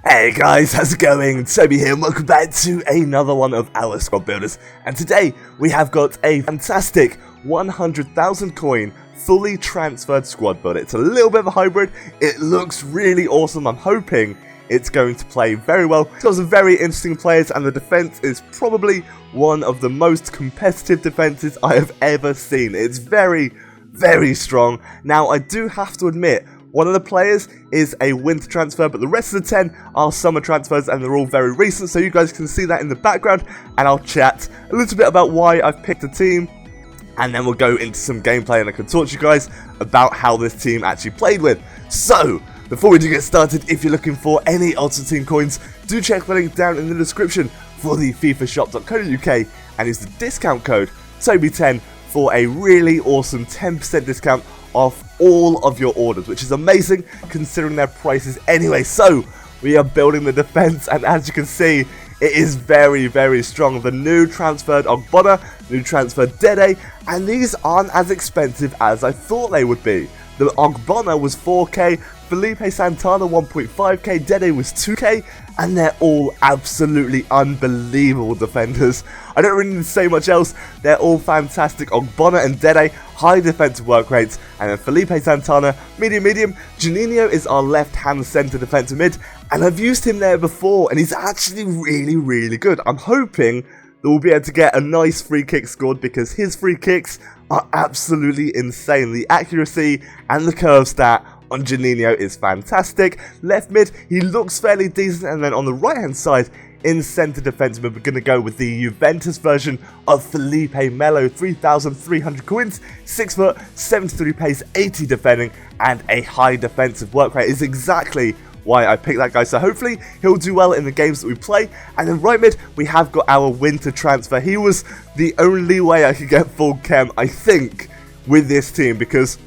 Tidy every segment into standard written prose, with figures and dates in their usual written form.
Hey guys, how's it going? Toby here and welcome back to another one of our squad builders. And today we have got a fantastic 100,000 coin fully transferred squad builder. It's a little bit of a hybrid. It looks really awesome. I'm hoping it's going to play very well. It's got some very interesting players and the defense is probably one of the most competitive defenses I have ever seen. It's very, very strong. Now I do have to admit, one of the players is a winter transfer, but the rest of the 10 are summer transfers and they're all very recent, so you guys can see that in the background, and I'll chat a little bit about why I've picked a team, and then we'll go into some gameplay and I can talk to you guys about how this team actually played with. So, before we do get started, if you're looking for any Ultimate Team coins, do check the link down in the description for the FIFAshop.co.uk and use the discount code TOBY10 for a really awesome 10% discount off all of your orders, which is amazing considering their prices anyway. So we are building the defense, and as you can see, it is very, very strong. The new transferred Ogbonna, new transferred Dede, and these aren't as expensive as I thought they would be. The Ogbonna was 4k, Felipe Santana 1.5k, Dede was 2k, and they're all absolutely unbelievable defenders. I don't really need to say much else, they're all fantastic. Ogbonna and Dede, high defensive work rates, and then Felipe Santana, medium. Juninho is our left-hand centre defensive mid, and I've used him there before, and he's actually really, really good. I'm hoping that we'll be able to get a nice free kick scored because his free kicks are absolutely insane. The accuracy and the curve stat on Juninho is fantastic. Left mid, he looks fairly decent, and then on the right hand side, in centre defence mid, we're going to go with the Juventus version of Felipe Melo, 3,300 coins, 6 foot, 73 pace, 80 defending, and a high defensive work rate is exactly why I picked that guy, so hopefully he'll do well in the games that we play. And then right mid, we have got our winter transfer. He was the only way I could get full chem, I think, with this team, because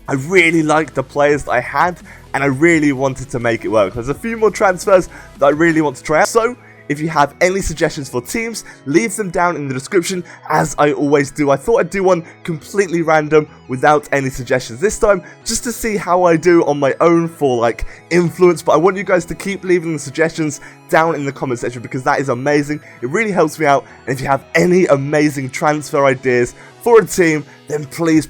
I really liked the players that I had, and I really wanted to make it work. There's a few more transfers that I really want to try out, so if you have any suggestions for teams, leave them down in the description, as I always do. I thought I'd do one completely random without any suggestions this time, just to see how I do on my own for like influence, but I want you guys to keep leaving the suggestions down in the comment section because that is amazing. It really helps me out, and if you have any amazing transfer ideas for a team, then please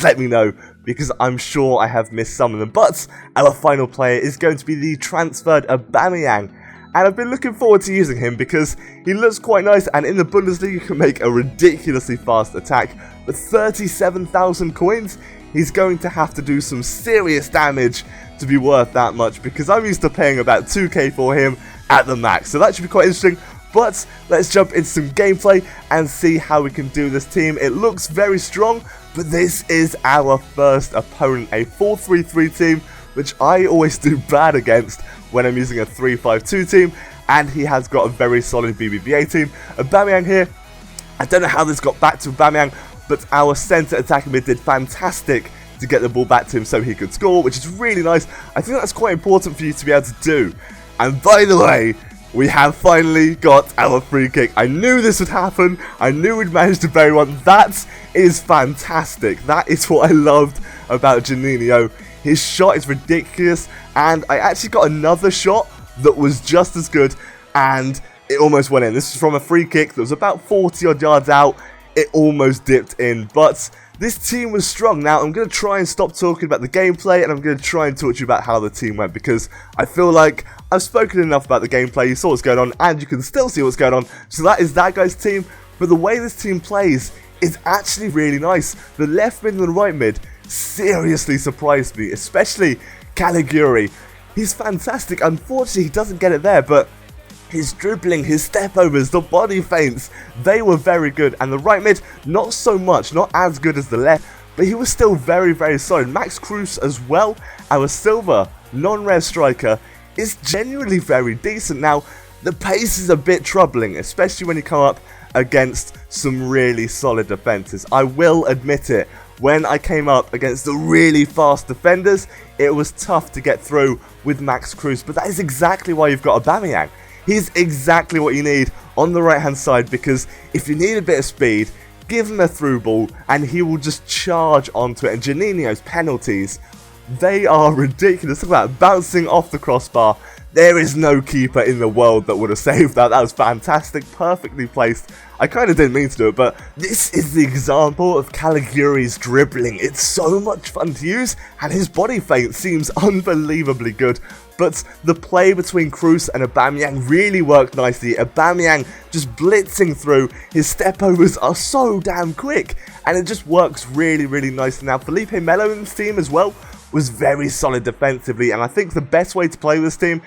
let me know, because I'm sure I have missed some of them. But our final player is going to be the transferred Aubameyang. And I've been looking forward to using him because he looks quite nice, and in the Bundesliga you can make a ridiculously fast attack. With 37,000 coins, he's going to have to do some serious damage to be worth that much, because I'm used to paying about 2k for him at the max. So that should be quite interesting. But let's jump into some gameplay and see how we can do this team. It looks very strong, but this is our first opponent, a 4-3-3 team, which I always do bad against when I'm using a 3-5-2 team, and he has got a very solid BBVA team. Aubameyang here, I don't know how this got back to Aubameyang, but our centre attacking mid did fantastic to get the ball back to him so he could score, which is really nice. I think that's quite important for you to be able to do. And by the way, we have finally got our free kick. I knew this would happen. I knew we'd manage to bury one. That is fantastic. That is what I loved about Juninho. His shot is ridiculous, and I actually got another shot that was just as good, and it almost went in. This is from a free kick that was about 40 odd yards out. It almost dipped in, but this team was strong. Now I'm going to try and stop talking about the gameplay, and I'm going to try and talk to you about how the team went, because I feel like I've spoken enough about the gameplay. You saw what's going on, and you can still see what's going on. So that is that guy's team, but the way this team plays is actually really nice. The left mid and the right mid seriously surprised me, especially Caliguri. He's fantastic. Unfortunately, he doesn't get it there, but his dribbling, his step overs, the body feints, they were very good. And the right mid, not so much, not as good as the left, but he was still very, very solid. Max Cruz as well, our silver non-rare striker, is genuinely very decent. Now, the pace is a bit troubling, especially when you come up against some really solid defenses. I will admit it. When I came up against the really fast defenders, it was tough to get through with Max Cruz, but that is exactly why you've got Aubameyang. He's exactly what you need on the right hand side, because if you need a bit of speed, give him a through ball and he will just charge onto it. And Juninho's penalties They are ridiculous. Look at that, bouncing off the crossbar. There is no keeper in the world that would have saved that. That was fantastic, perfectly placed. I kind of didn't mean to do it, but this is the example of Caligiuri's dribbling. It's so much fun to use, and his body feint seems unbelievably good. But the play between Kroos and Aubameyang really worked nicely. Aubameyang just blitzing through. His step overs are so damn quick, and it just works really, really nicely. Now, Felipe Melo in this team as well was very solid defensively, and I think the best way to play this team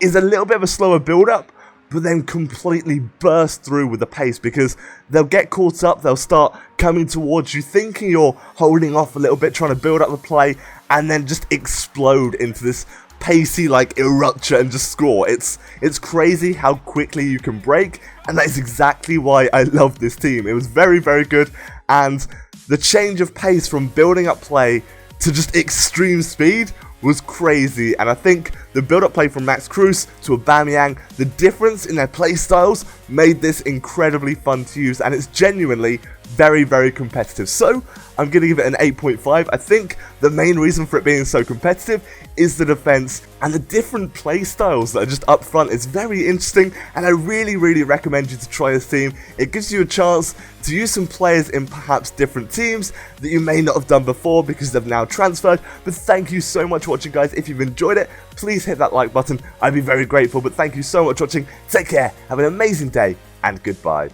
is a little bit of a slower build-up, but then completely burst through with the pace, because they'll get caught up, they'll start coming towards you, thinking you're holding off a little bit, trying to build up the play, and then just explode into this pacey like eruption and just score. It's crazy how quickly you can break, and that is exactly why I love this team. It was very, very good, and the change of pace from building up play to just extreme speed was crazy. And I think the build-up play from Max Kroos to Aubameyang, the difference in their play styles made this incredibly fun to use, and it's genuinely very, very competitive. So I'm going to give it an 8.5. I think the main reason for it being so competitive is the defense and the different play styles that are just up front. It's very interesting, and I really, really recommend you to try this team. It gives you a chance to use some players in perhaps different teams that you may not have done before because they've now transferred. But thank you so much for watching, guys. If you've enjoyed it, please hit that like button. I'd be very grateful. But thank you so much for watching. Take care, have an amazing day, and goodbye.